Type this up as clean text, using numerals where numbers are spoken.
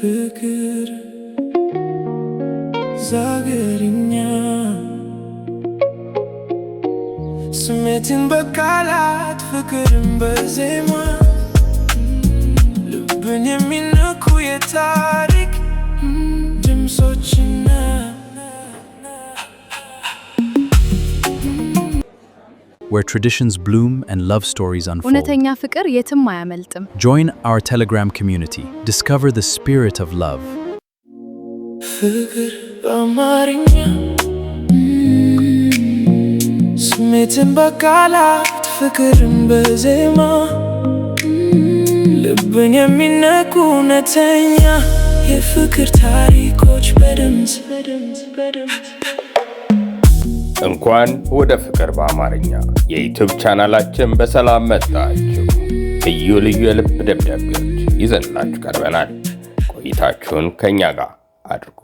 ፍቅር ዛገርኛ ስሜትን በቃላት ፍቅርን በዜማ ልብን የሚነኩ የታሪክ ድምጾችና where traditions bloom and love stories unfold. እውነተኛ ፍቅር የትም አያመልጥም። Join our Telegram community. Discover the spirit of love. ፍቅር በአማርኛ ስሜትን በቃላት ፍቅርን በዜማ ልብን የሚነኩ እውነተኛ የፍቅር ታሪኮች በድምጽ እንኳን ወደ ፍቅር በአማርኛ የዩቲዩብ ቻናላችን በሰላም መጣችሁ። ልዩ ልዩ የልብ ደብዳቤዎች ይዘንላችሁ ቀርበናል። ቆይታችሁን ከኛ ጋር አድርጉ።